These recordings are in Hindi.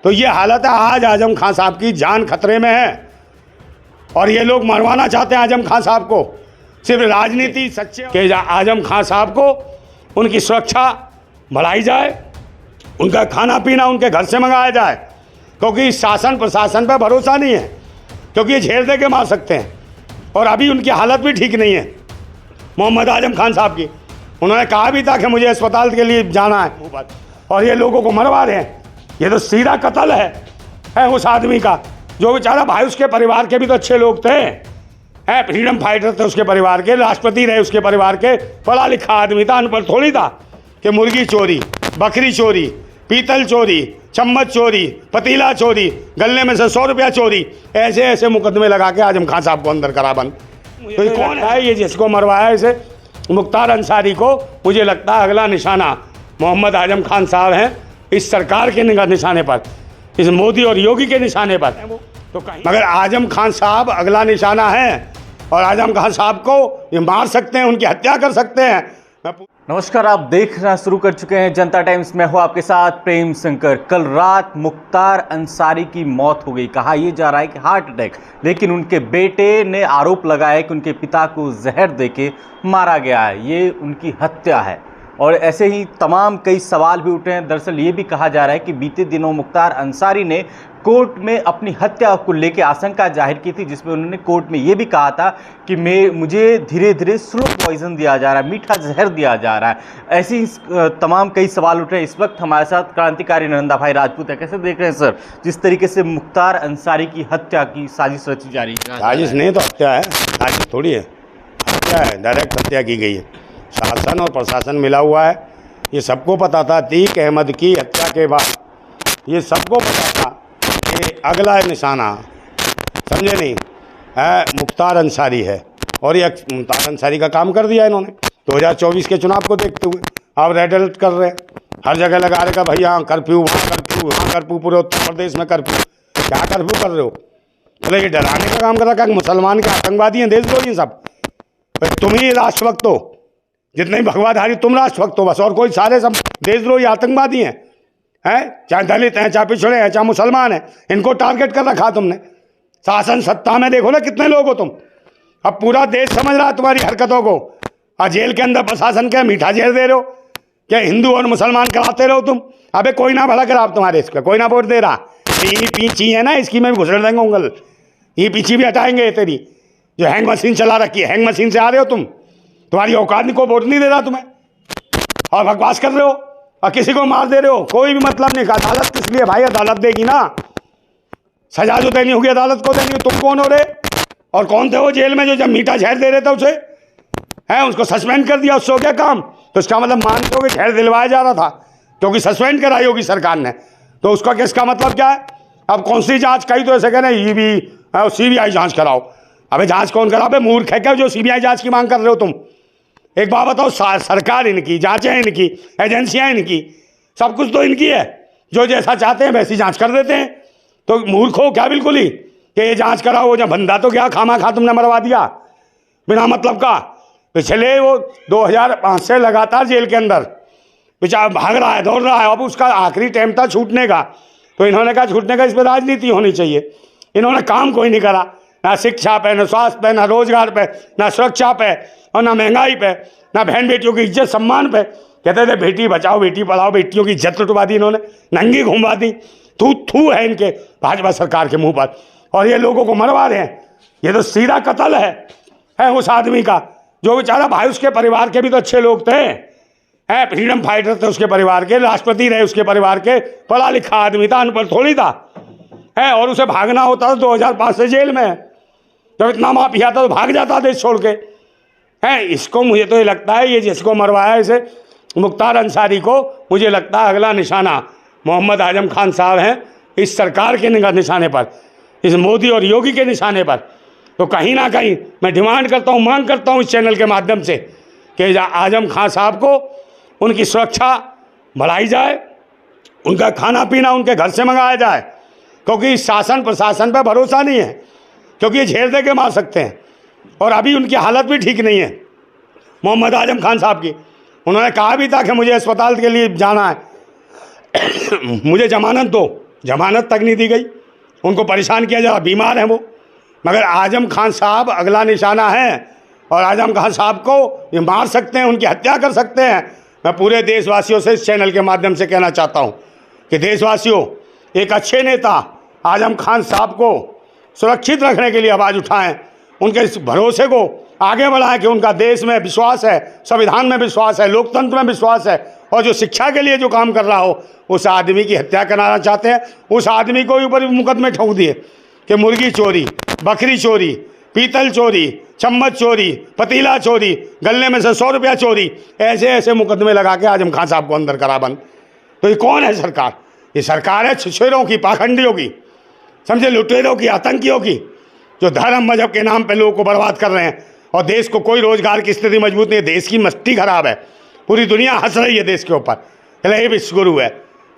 तो ये हालत है, आज आजम खान साहब की जान खतरे में है और ये लोग मरवाना चाहते हैं आजम खान साहब को। सिर्फ राजनीति सच्चे कि आजम खान साहब को उनकी सुरक्षा बढ़ाई जाए, उनका खाना पीना उनके घर से मंगाया जाए, क्योंकि शासन प्रशासन पर भरोसा नहीं है, क्योंकि ये झेल दे के मार सकते हैं और अभी उनकी हालत भी ठीक नहीं है। मोहम्मद आजम खान साहब की उन्होंने कहा भी था कि मुझे अस्पताल के लिए जाना है और ये लोगों को मरवा रहे हैं। ये तो सीधा कत्ल है उस आदमी का, जो बेचारा भाई उसके परिवार के भी तो अच्छे लोग थे, फ्रीडम फाइटर थे उसके परिवार के, राष्ट्रपति रहे उसके परिवार के, पढ़ा लिखा आदमी था, अनपढ़ थोड़ी था कि मुर्गी चोरी, बकरी चोरी, पीतल चोरी, चम्मच चोरी, पतीला चोरी, गले में से 100 रुपया चोरी, ऐसे ऐसे मुकदमे लगा के आजम खान साहब को अंदर करा बंद। तो ये कौन है ये जिसको मरवाया इसे? मुख्तार अंसारी को मुझे लगता है अगला निशाना मोहम्मद आजम खान साहब हैं, इस सरकार के निशाने पर, इस मोदी और योगी के निशाने पर। तो मगर आजम खान साहब अगला निशाना है और आजम खान साहब को ये मार सकते हैं, उनकी हत्या कर सकते हैं। नमस्कार, आप देखना शुरू कर चुके हैं जनता टाइम्स। मैं हूं आपके साथ प्रेम शंकर। कल रात मुख्तार अंसारी की मौत हो गई। कहा यह जा रहा है कि हार्ट अटैक, लेकिन उनके बेटे ने आरोप लगाया कि उनके पिता को जहर देके मारा गया है, ये उनकी हत्या है। और ऐसे ही तमाम कई सवाल भी उठे हैं। दरअसल ये भी कहा जा रहा है कि बीते दिनों मुख्तार अंसारी ने कोर्ट में अपनी हत्या को लेकर आशंका जाहिर की थी, जिसमें उन्होंने कोर्ट में ये भी कहा था कि मुझे धीरे धीरे स्लो पॉइजन दिया जा रहा है, मीठा जहर दिया जा रहा है। ऐसे ही तमाम कई सवाल उठ रहे हैं। इस वक्त हमारे साथ क्रांतिकारी नंदा भाई राजपूत है। कैसे देख रहे हैं सर, जिस तरीके से मुख्तार अंसारी की हत्या की साजिश रची जा रही है? साजिश नहीं तो हत्या है, साजिश थोड़ी है, हत्या है, डायरेक्ट हत्या की गई है। शासन और प्रशासन मिला हुआ है, ये सबको पता था। अतीक अहमद की हत्या के बाद ये सबको पता था कि अगला निशाना, समझे नहीं, है मुख्तार अंसारी है। और ये मुख्तार अंसारी का काम कर दिया इन्होंने 2024 के चुनाव को देखते हुए। अब रेड अलर्ट कर रहे हैं, हर जगह लगा रहे का भाई यहाँ कर्फ्यू, वहाँ कर्फ्यू, वहाँ कर्फ्यू, पूरे उत्तर प्रदेश में कर्फ्यू। क्या कर्फ्यू कर रहे हो? बोले ये डराने का काम कर रखा है, मुसलमान के आतंकवादी हैं, देशद्रोही सब। तुम ही राष्ट्रभक्त हो, जितने भी भगवाधारी तुम राष्ट्रभक्त हो बस, और कोई सारे सब देशद्रोही आतंकवादी हैं। चाहे दलित हैं, चाहे पिछड़े हैं, चाहे मुसलमान हैं, इनको टारगेट कर रखा तुमने। शासन सत्ता में देखो ना कितने लोग हो तुम। अब पूरा देश समझ रहा है तुम्हारी हरकतों को। और जेल के अंदर प्रशासन क्या मीठा जहर दे रहे हो? क्या हिंदू और मुसलमान कराते रहो तुम? अबे कोई ना भला करा तुम्हारे, इसका कोई ना वोट दे रहा। ये पीछी है ना, इसकी में भी घुसड़ देंगे उंगल, ये पीछी भी हटाएंगे। तेरी जो हैंग मशीन चला रखी है, हैंग मशीन से आ रहे हो तुम, तुम्हारी औकात को वोट नहीं दे रहा तुम्हें, और बकवास कर रहे हो और किसी को मार दे रहे हो। कोई भी मतलब नहीं। अदालत किस लिए भाई? अदालत देगी ना, सजा जो देनी होगी अदालत को देनी। तुम कौन हो रहे और कौन थे वो जेल में जो जब मीठा जहर दे रहे थे उसे? उसको सस्पेंड कर दिया, उससे हो गया काम? तो इसका मतलब मानते हो कि जहर दिलवाया जा रहा था क्योंकि सस्पेंड कराई होगी सरकार ने, तो उसका किसका मतलब क्या है? अब कौन सी जाँच? कई तो ऐसे कह रहे हैं CBI जाँच कराओ। अबे जाँच कौन कराओ? मूर्ख है क्या जो CBI जाँच की मांग कर रहे हो तुम? एक बात बताओ, सरकार इनकी, जांचें इनकी, एजेंसियां इनकी, सब कुछ तो इनकी है। जो जैसा चाहते हैं वैसी जांच कर देते हैं। तो मूर्ख हो क्या बिल्कुल ही कि ये जांच कराओ? जब बंदा तो क्या खामा खा तुमने मरवा दिया बिना मतलब का। पिछले वो 2005 से लगातार जेल के अंदर बेचारा भाग रहा है, दौड़ रहा है। अब उसका आखिरी टाइम था छूटने का, तो इन्होंने कहा छूटने का इस पर राजनीति होनी चाहिए। इन्होंने काम कोई नहीं करा, ना शिक्षा पे, ना स्वास्थ्य पे, ना रोजगार पे, ना सुरक्षा पे, और ना महंगाई पे, ना बहन बेटियों की इज्जत सम्मान पे। कहते थे बेटी बचाओ बेटी पढ़ाओ, बेटियों की इज्जत लुटवा दी इन्होंने, नंगी घुमवा दी। थू थू है इनके भाजपा सरकार के मुंह पर, और ये लोगों को मरवा रहे हैं। ये तो सीधा कत्ल है उस आदमी का, जो बेचारा भाई उसके परिवार के भी तो अच्छे लोग थे, फ्रीडम फाइटर थे उसके परिवार के, राष्ट्रपति रहे उसके परिवार के, पढ़ा लिखा आदमी था, अनपढ़ थोड़ी था। और उसे भागना होता था 2005 से जेल में। जब इतना माफिया था तो भाग जाता देश छोड़ के। इसको मुझे तो ये लगता है ये जिसको मरवाया इसे मुख्तार अंसारी को, मुझे लगता है अगला निशाना मोहम्मद आजम खान साहब हैं, इस सरकार के निशाने पर, इस मोदी और योगी के निशाने पर। तो कहीं ना कहीं मैं डिमांड करता हूँ, मांग करता हूँ इस चैनल के माध्यम से कि आजम खान साहब को उनकी सुरक्षा बढ़ाई जाए, उनका खाना पीना उनके घर से मंगाया जाए, क्योंकि शासन प्रशासन पर भरोसा नहीं है, क्योंकि ये झेल दे के मार सकते हैं और अभी उनकी हालत भी ठीक नहीं है। मोहम्मद आजम खान साहब की उन्होंने कहा भी था कि मुझे अस्पताल के लिए जाना है, मुझे जमानत दो, जमानत तक नहीं दी गई, उनको परेशान किया जा रहा, बीमार हैं वो। मगर आजम खान साहब अगला निशाना है और आजम खान साहब को ये मार सकते हैं, उनकी हत्या कर सकते हैं। मैं पूरे देशवासियों से इस चैनल के माध्यम से कहना चाहता हूँ कि देशवासियों, एक अच्छे नेता आजम खान साहब को सुरक्षित रखने के लिए आवाज़ उठाएं, उनके इस भरोसे को आगे बढ़ाएं कि उनका देश में विश्वास है, संविधान में विश्वास है, लोकतंत्र में विश्वास है, और जो शिक्षा के लिए जो काम कर रहा हो उस आदमी की हत्या कराना चाहते हैं। उस आदमी को ऊपर मुकदमे ठोक दिए कि मुर्गी चोरी, बकरी चोरी, पीतल चोरी, चम्मच चोरी, पतीला चोरी, गले में से 100 रुपया चोरी, ऐसे ऐसे मुकदमे लगा के आजम खान साहब को अंदर करा बंद। तो ये कौन है सरकार? ये सरकार है छुछेरों की, पाखंडियों की, समझे, लुटेरों की, आतंकियों की, जो धर्म मजहब के नाम पे लोगों को बर्बाद कर रहे हैं। और देश को कोई रोजगार की स्थिति मजबूत नहीं है, देश की मस्ती खराब है, पूरी दुनिया हंस रही है देश के ऊपर। चले ये विश्वगुरु है,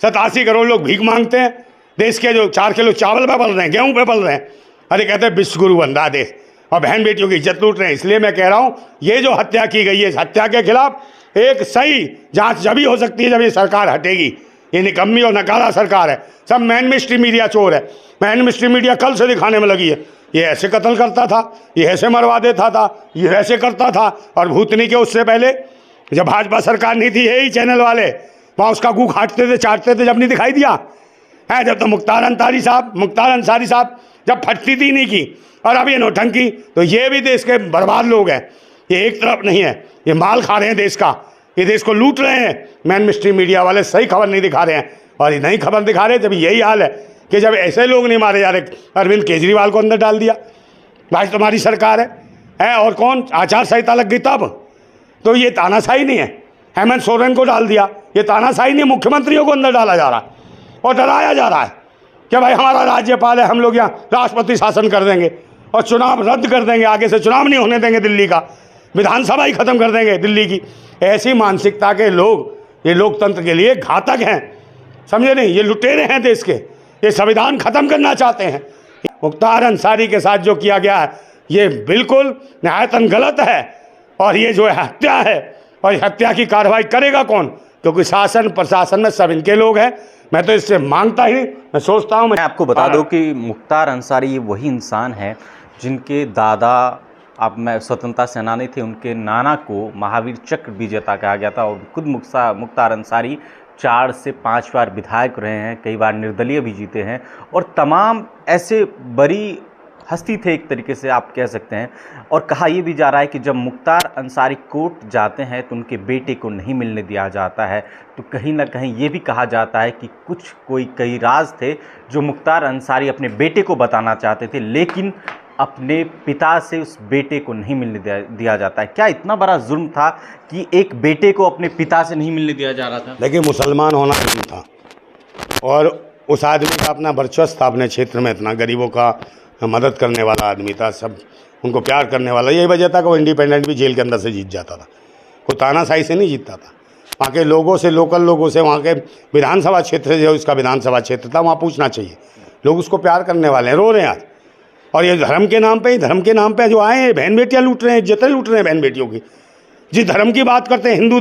87 करोड़ लोग भीख मांगते हैं, देश के जो 4 किलो चावल पे पल रहे हैं, गेहूं पे पल रहे हैं, अरे कहते हैं विश्वगुरु बन रहा देश, और बहन बेटियों की इज्जत लूट रहे हैं। इसलिए मैं कह रहा हूँ ये जो हत्या की गई है, इस हत्या के खिलाफ एक सही जांच जब ही हो सकती है जब ये सरकार हटेगी। ये निकम्मी और नकारा सरकार है, सब मैन मिस्ट्री मीडिया चोर है। मैन मिस्ट्री मीडिया कल से दिखाने में लगी है, ये ऐसे कत्ल करता था, ये ऐसे मरवा देता था, ये ऐसे करता था। और भूतनी के उससे पहले जब भाजपा सरकार नहीं थी, यही चैनल वाले वहाँ उसका गू खाटते थे, चाटते थे, जब नहीं दिखाई दिया है। जब तो मुख्तार अंसारी साहब जब फटती थी नहीं की, और अब ये नौटंकी, तो ये भी देश के बर्बाद लोग हैं। ये एक तरफ नहीं है, ये माल खा रहे हैं देश का, ये देश को लूट रहे हैं। मैन मिस्ट्री मीडिया वाले सही खबर नहीं दिखा रहे हैं, और ये नई खबर दिखा रहे हैं। जब यही हाल है कि जब ऐसे लोग नहीं मारे जा रहे, अरविंद केजरीवाल को अंदर डाल दिया, भाई तुम्हारी सरकार है और कौन आचार संहिता लग गई तब, तो ये तानाशाही नहीं है। हेमंत सोरेन को डाल दिया, ये तानाशाही नहीं, मुख्यमंत्रियों को अंदर डाला जा रहा है और डराया जा रहा है कि भाई हमारा राज्यपाल है, हम लोग यहाँ राष्ट्रपति शासन कर देंगे और चुनाव रद्द कर देंगे, आगे से चुनाव नहीं होने देंगे दिल्ली का, विधानसभा ही खत्म कर देंगे दिल्ली की। ऐसी मानसिकता के लोग ये लोकतंत्र के लिए घातक हैं, समझे नहीं, ये लुटेरे हैं देश के, ये संविधान खत्म करना चाहते हैं। मुख्तार अंसारी के साथ जो किया गया है ये बिल्कुल नहायतन गलत है, और ये जो है हत्या है, और हत्या की कार्रवाई करेगा कौन? क्योंकि शासन प्रशासन में सब इनके लोग हैं। मैं तो इससे मांगता ही, मैं सोचता हूँ। मैं आपको बता दूं कि मुख्तार अंसारी ये वही इंसान है जिनके दादा अब मैं स्वतंत्रता सेनानी थे, उनके नाना को महावीर चक्र विजेता कहा गया था, और खुद मुख्तार अंसारी 4 से 5 बार विधायक रहे हैं, कई बार निर्दलीय भी जीते हैं, और तमाम ऐसे बड़ी हस्ती थे एक तरीके से आप कह सकते हैं। और कहा यह भी जा रहा है कि जब मुख्तार अंसारी कोर्ट जाते हैं तो उनके बेटे को नहीं मिलने दिया जाता है, तो कहीं ना कहीं ये भी कहा जाता है कि कई राज थे जो मुख्तार अंसारी अपने बेटे को बताना चाहते थे, लेकिन अपने पिता से उस बेटे को नहीं मिलने दिया जाता है। क्या इतना बड़ा जुर्म था कि एक बेटे को अपने पिता से नहीं मिलने दिया जा रहा था? देखिए, मुसलमान होना नहीं था, और उस आदमी का अपना वर्चस्व था अपने क्षेत्र में, इतना गरीबों का मदद करने वाला आदमी था, सब उनको प्यार करने वाला। यही वजह था कि वो इंडिपेंडेंट भी जेल के अंदर से जीत जाता था, कोई तानाशाही से नहीं जीतता था। वहाँ के लोगों से, लोकल लोगों से, वहाँ के विधानसभा क्षेत्र जो उसका विधानसभा क्षेत्र था, वहाँ पूछना चाहिए, लोग उसको प्यार करने वाले हैं, रो रहे हैं आज। और ये धर्म के नाम पे जो आए हैं, बहन बेटियाँ लूट रहे हैं, इज्जतें लूट रहे हैं बहन बेटियों की। जिस धर्म की बात करते हैं, हिंदू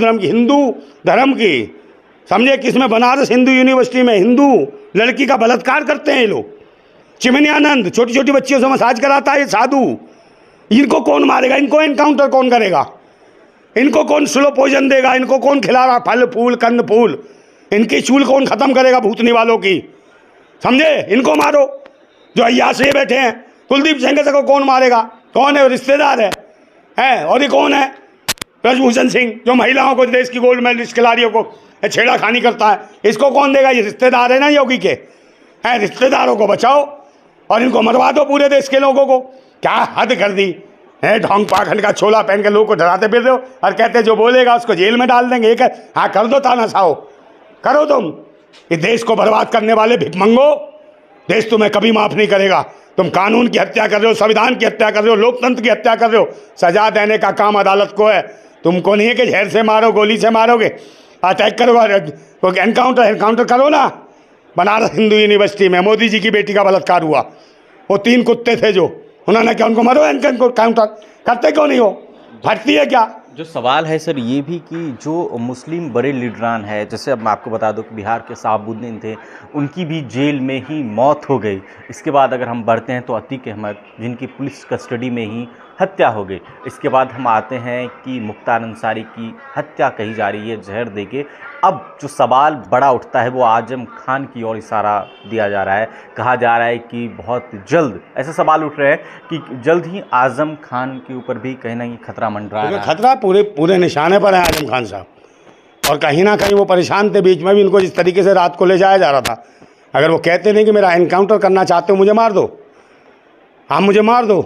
धर्म की, समझे, किसमें बनारस हिंदू यूनिवर्सिटी में हिंदू लड़की का बलात्कार करते हैं ये लोग। चिमनियानंद छोटी छोटी बच्चियों से मसाज कराता है ये साधु। इनको कौन मारेगा? इनको एनकाउंटर कौन करेगा? इनको कौन स्लो पॉइजन देगा? इनको कौन खिला रहा फल फूल कंद फूल? इनकी चूल कौन खत्म करेगा भूतनी वालों की? समझे, इनको मारो। जो अय्याश ये बैठे हैं, कुलदीप सेंगर को कौन मारेगा? कौन है? रिश्तेदार है। और ये कौन है? ब्रजभूषण सिंह, जो महिलाओं को, देश की गोल्ड मेडलिस्ट खिलाड़ियों को छेड़ाखानी करता है, इसको कौन देगा? ये रिश्तेदार है ना योगी के, हैं। रिश्तेदारों को बचाओ और इनको मरवा दो पूरे देश के लोगों को। क्या हद कर दी है? ढोंग पाखंड का छोला पहन के लोगों को डराते फिर दो और कहते जो बोलेगा उसको जेल में डाल देंगे। हाँ, कर दो तानाशाह, करो तुम। ये देश को बर्बाद करने वाले भिखमंगो, देश तुम्हें कभी माफ़ नहीं करेगा। तुम कानून की हत्या कर रहे हो, संविधान की हत्या कर रहे हो, लोकतंत्र की हत्या कर रहे हो। सजा देने का काम अदालत को है, तुमको नहीं है कि जहर से मारो, गोली से मारोगे, अटैक करोगे, एनकाउंटर करो ना। बनारस हिंदू यूनिवर्सिटी में मोदी जी की बेटी का बलात्कार हुआ, वो 3 कुत्ते थे जो, उन्होंने क्या उनको मारो? एनकाउंटर करते क्यों नहीं हो? फटती है क्या? जो सवाल है सर ये भी कि जो मुस्लिम बड़े लीडरान है, जैसे अब मैं आपको बता दूं कि बिहार के शहाबुद्दीन थे, उनकी भी जेल में ही मौत हो गई। इसके बाद अगर हम बढ़ते हैं तो अतीक अहमद, जिनकी पुलिस कस्टडी में ही हत्या हो गई। इसके बाद हम आते हैं कि मुख्तार अंसारी की हत्या कही जा रही है जहर देके। अब जो सवाल बड़ा उठता है वो आजम खान की ओर इशारा दिया जा रहा है। कहा जा रहा है कि बहुत जल्द ऐसे सवाल उठ रहे हैं कि जल्द ही आजम खान के ऊपर भी कहीं ना कहीं खतरा मंडरा रहा है। खतरा पूरे निशाने पर है आजम खान साहब, और कहीं ना कहीं वो परेशान थे। बीच में भी इनको जिस तरीके से रात को ले जाया जा रहा था, अगर वो कहते नहीं कि मेरा एनकाउंटर करना चाहते हो, मुझे मार दो, आप मुझे मार दो,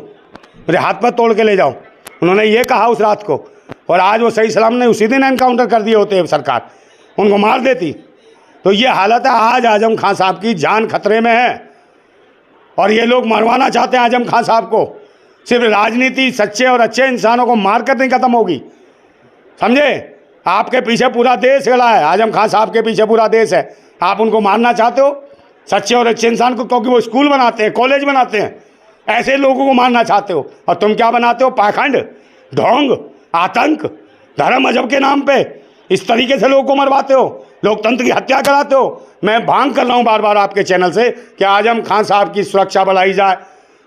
मेरे हाथ पर तोड़ के ले जाओ, उन्होंने ये कहा उस रात को, और आज वो सही सलाम ने उसी दिन एनकाउंटर कर दिए होते सरकार, उनको मार देती। तो ये हालत है, आज आजम खान साहब की जान खतरे में है, और ये लोग मरवाना चाहते हैं आजम खान साहब को। सिर्फ राजनीति सच्चे और अच्छे इंसानों को मारकर नहीं खत्म होगी, समझे? आपके पीछे पूरा देश खड़ा है, आजम खान साहब के पीछे पूरा देश है। आप उनको मारना चाहते हो, सच्चे और अच्छे इंसान को, क्योंकि वो स्कूल बनाते हैं, कॉलेज बनाते हैं, ऐसे लोगों को मारना चाहते हो। और तुम क्या बनाते हो? पाखंड, ढोंग, आतंक, धर्म मजहब के नाम पे इस तरीके से लोगों को मरवाते हो, लोकतंत्र की हत्या कराते हो। मैं मांग कर रहा हूँ बार बार आपके चैनल से कि आजम खान साहब की सुरक्षा बढ़ाई जाए,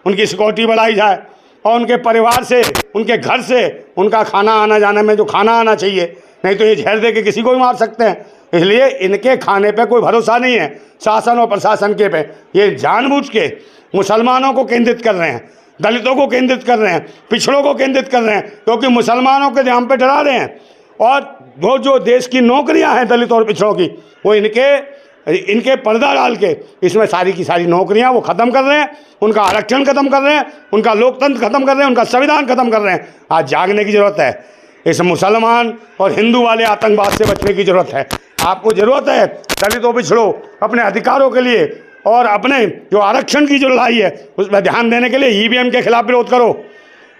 उनकी सिक्योरिटी बढ़ाई जाए, और उनके परिवार से, उनके घर से उनका खाना आना जाने में जो खाना आना चाहिए, नहीं तो ये जहर दे के किसी को भी मार सकते हैं। इसलिए इनके खाने पे कोई भरोसा नहीं है शासन और प्रशासन के पे। ये जानबूझ के मुसलमानों को केंद्रित कर रहे हैं, दलितों को केंद्रित कर रहे हैं, पिछड़ों को केंद्रित कर रहे हैं, क्योंकि मुसलमानों के ध्यान पे डरा रहे हैं। और वो जो देश की नौकरियां हैं दलित और पिछड़ों की, वो इनके पर्दा डाल के इसमें सारी की सारी नौकरियां वो ख़त्म कर रहे हैं, उनका आरक्षण ख़त्म कर रहे हैं, उनका लोकतंत्र ख़त्म कर रहे हैं, उनका संविधान ख़त्म कर रहे हैं। आज जागने की ज़रूरत है, इस मुसलमान और हिंदू वाले आतंकवाद से बचने की ज़रूरत है। आपको ज़रूरत है दलितों पिछड़ों अपने अधिकारों के लिए और अपने जो आरक्षण की जो लड़ाई है उस पर ध्यान देने के लिए ईवीएम के खिलाफ विरोध करो।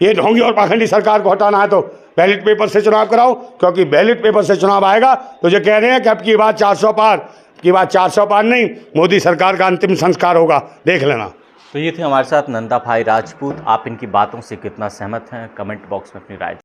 ये ढोंगी और पाखंडी सरकार को हटाना है तो बैलेट पेपर से चुनाव कराओ, क्योंकि बैलेट पेपर से चुनाव आएगा तो जो कह रहे हैं कि अब की बात 400 पार, की बात 400 पार नहीं, मोदी सरकार का अंतिम संस्कार होगा, देख लेना। तो ये थे हमारे साथ नंदा भाई राजपूत। आप इनकी बातों से कितना सहमत हैं, कमेंट बॉक्स में अपनी राय